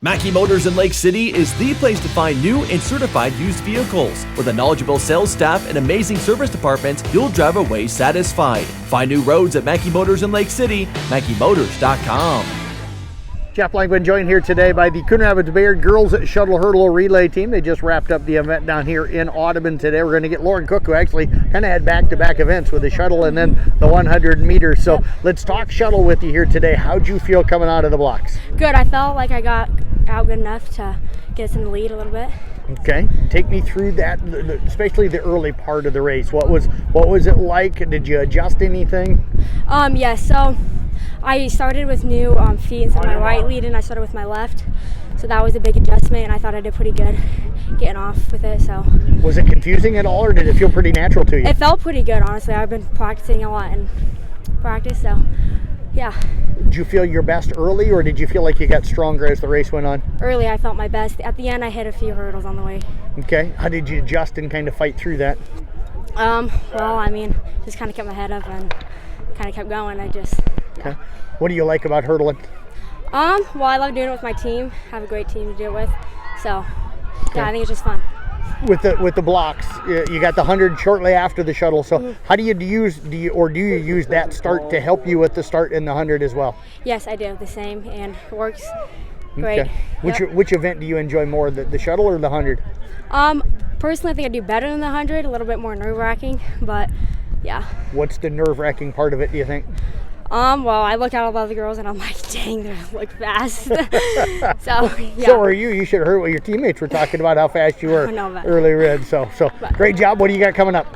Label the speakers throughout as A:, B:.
A: Mackey Motors in Lake City is the place to find new and certified used vehicles. With a knowledgeable sales staff and amazing service departments, you'll drive away satisfied. Find new roads at Mackey Motors in Lake City, MackeyMotors.com.
B: Jeff Langman joined here today by the Coon Rapids Bayard Girls Shuttle Hurdle Relay Team. They just wrapped up the event down here in Audubon today. We're going to get Lauren Cook, who actually kind of had back-to-back events with the shuttle and then the 100 meters. So let's talk shuttle with you here today. How'd you feel coming out of the blocks?
C: Good. I felt like I got out good enough to get us in the lead a little bit.
B: Okay, take me through that, especially the early part of the race. What was it like? Did you adjust anything?
C: Yes. So I started with new feet instead of my right lead, and I started with my left. So that was a big adjustment, and I thought I did pretty good getting off with it. So
B: was it confusing at all, or did it feel pretty natural to you?
C: It felt pretty good, honestly. I've been practicing a lot in practice, so yeah.
B: Did you feel your best early, or did you feel like you got stronger as the race went on?
C: Early, I felt my best. At the end, I hit a few hurdles on the way.
B: Okay. How did you adjust and kind of fight through that?
C: Well, I mean, just kind of kept my head up and kind of kept going.
B: Okay. What do you like about hurdling?
C: Well, I love doing it with my team. I have a great team to do it with. So, yeah, I think it's just fun.
B: With the blocks, you got the 100 shortly after the shuttle. So how do you use that start to help you with the start in the 100 as well?
C: Yes, I do the same, and it works great.
B: Okay. Which event do you enjoy more, the shuttle or the 100?
C: Personally, I think I do better than the 100. A little bit more nerve-wracking, but yeah.
B: What's the nerve-wracking part of it, do you think?
C: Well, I look at all the other girls and I'm like, dang, they look fast. So, yeah.
B: So are you. You should have heard what your teammates were talking about, how fast you were early red. So great job. What do you got coming up?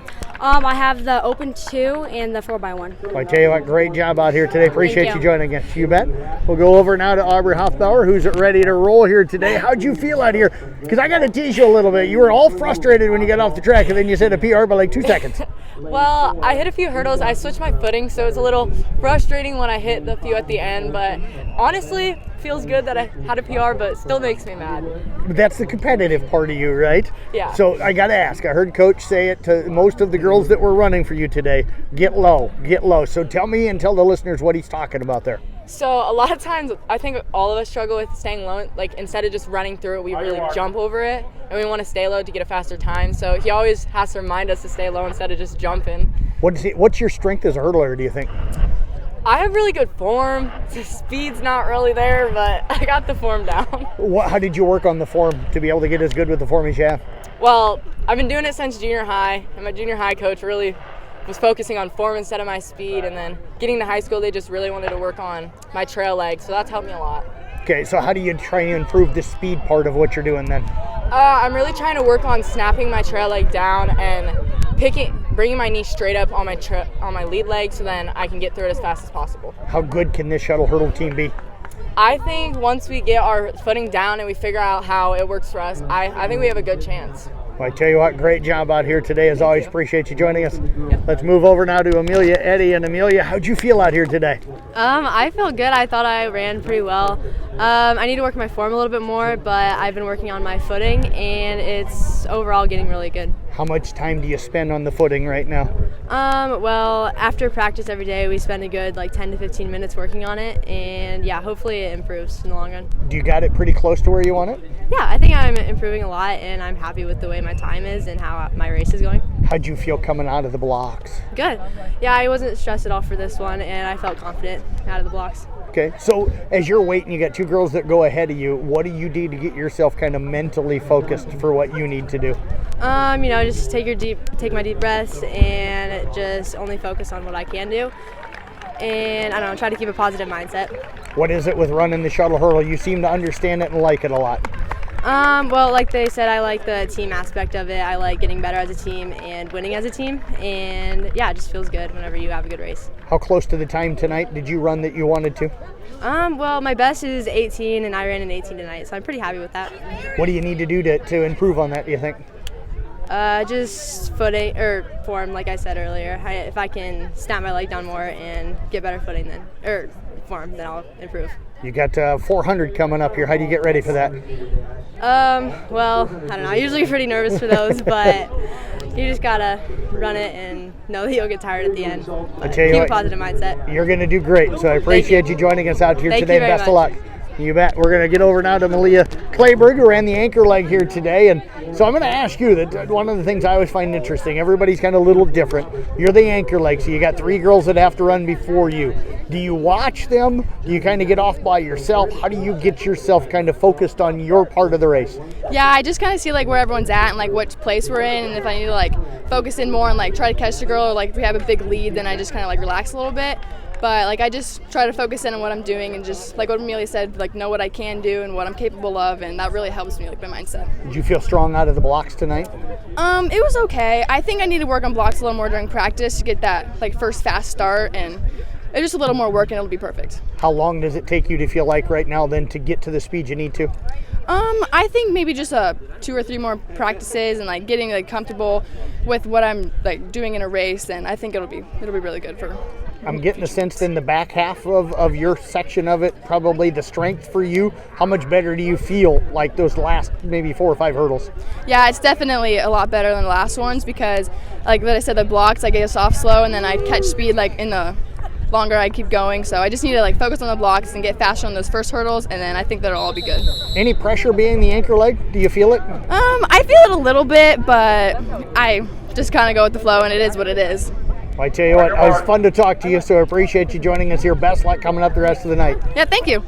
C: I have the Open 2 and the 4x1.
B: Well, I tell you what, great job out here today. Appreciate you joining us. You bet. We'll go over now to Aubrey Hofbauer, who's ready to roll here today. How'd you feel out here? Because I got to tease you a little bit. You were all frustrated when you got off the track, and then you said a PR by like 2 seconds.
D: Well, I hit a few hurdles. I switched my footing, so it's a little frustrating when I hit the few at the end. But honestly, feels good that I had a PR, but it still makes me mad.
B: That's the competitive part of you, right?
D: Yeah.
B: So I got to ask. I heard Coach say it to most of the girls that were running for you today. Get low, get low. So tell me and tell the listeners what he's talking about there.
D: So a lot of times, I think all of us struggle with staying low. Like instead of just running through it, we really jump over it, and we want to stay low to get a faster time. So he always has to remind us to stay low instead of just jumping.
B: What's your strength as a hurdler, do you think?
D: I have really good form. The speed's not really there, but I got the form down.
B: How did you work on the form to be able to get as good with the form as you have?
D: Well, I've been doing it since junior high, and my junior high coach really was focusing on form instead of my speed, and then getting to high school, they just really wanted to work on my trail leg, so that's helped me a lot.
B: Okay, so how do you try to improve the speed part of what you're doing then?
D: I'm really trying to work on snapping my trail leg down and bringing my knee straight up on my lead leg, so then I can get through it as fast as possible.
B: How good can this shuttle hurdle team be?
D: I think once we get our footing down and we figure out how it works for us, I think we have a good chance.
B: Well, I tell you what, great job out here today. As always, appreciate you joining us. Yep. Let's move over now to Amelia, Eddy, and Amelia. How'd you feel out here today?
E: I felt good. I thought I ran pretty well. I need to work my form a little bit more, but I've been working on my footing, and it's overall getting really good.
B: How much time do you spend on the footing right now?
E: Well, after practice every day, we spend a good 10 to 15 minutes working on it, and yeah, hopefully it improves in the long run.
B: Do you got it pretty close to where you want it?
E: Yeah, I think I'm improving a lot, and I'm happy with the way my time is and how my race is going.
B: How'd you feel coming out of the blocks?
E: Good. Yeah, I wasn't stressed at all for this one, and I felt confident out of the blocks.
B: Okay, so as you're waiting, you got two girls that go ahead of you. What do you do to get yourself kind of mentally focused for what you need to do?
E: Just take my deep breaths and just only focus on what I can do. And I don't know, try to keep a positive mindset.
B: What is it with running the shuttle hurdle? You seem to understand it and like it a lot.
E: Well, like they said, I like the team aspect of it. I like getting better as a team and winning as a team. And yeah, it just feels good whenever you have a good race.
B: How close to the time tonight did you run that you wanted to?
E: Well, my best is 18, and I ran an 18 tonight, so I'm pretty happy with that.
B: What do you need to do to improve on that, do you think?
E: Just footing or form, like I said earlier. If I can snap my leg down more and get better footing form, then I'll improve.
B: You got 400 coming up here. How do you get ready for that?
E: Well, I don't know. I'm usually pretty nervous for those, but you just gotta run it and know that you'll get tired at the end. But keep a positive mindset.
B: You're going to do great. So I appreciate you joining us out here today. Best of luck. You bet. We're going to get over now to Malia Clayburg, who ran the anchor leg here today. And so I'm going to ask you that one of the things I always find interesting, everybody's kind of a little different. You're the anchor leg, so you got 3 girls that have to run before you. Do you watch them? Do you kind of get off by yourself? How do you get yourself kind of focused on your part of the race?
E: Yeah, I just kind of see like where everyone's at and like which place we're in, and if I need to like focus in more and like try to catch the girl, or like if we have a big lead, then I just kind of like relax a little bit. But like I just try to focus in on what I'm doing and just like what Amelia said, like know what I can do and what I'm capable of, and that really helps me, like my mindset.
B: Did you feel strong out of the blocks tonight?
E: It was okay. I think I need to work on blocks a little more during practice to get that like first fast start, and it's just a little more work and it'll be perfect.
B: How long does it take you to feel like right now then to get to the speed you need to?
E: I think maybe just 2 or 3 more practices and like getting like comfortable with what I'm like doing in a race, and I think it'll be really good for.
B: I'm getting a sense in the back half of your section of it, probably the strength for you. How much better do you feel like those last maybe 4 or 5 hurdles?
E: Yeah, it's definitely a lot better than the last ones because, like I said, the blocks I get us off slow and then I catch speed like in the longer I keep going. So I just need to like focus on the blocks and get faster on those first hurdles, and then I think that'll all be good.
B: Any pressure being the anchor leg? Do you feel it?
E: I feel it a little bit, but I just kind of go with the flow, and it is what it is.
B: Well, I tell you what, it was fun to talk to you, so I appreciate you joining us here. Best luck coming up the rest of the night.
E: Yeah, thank you.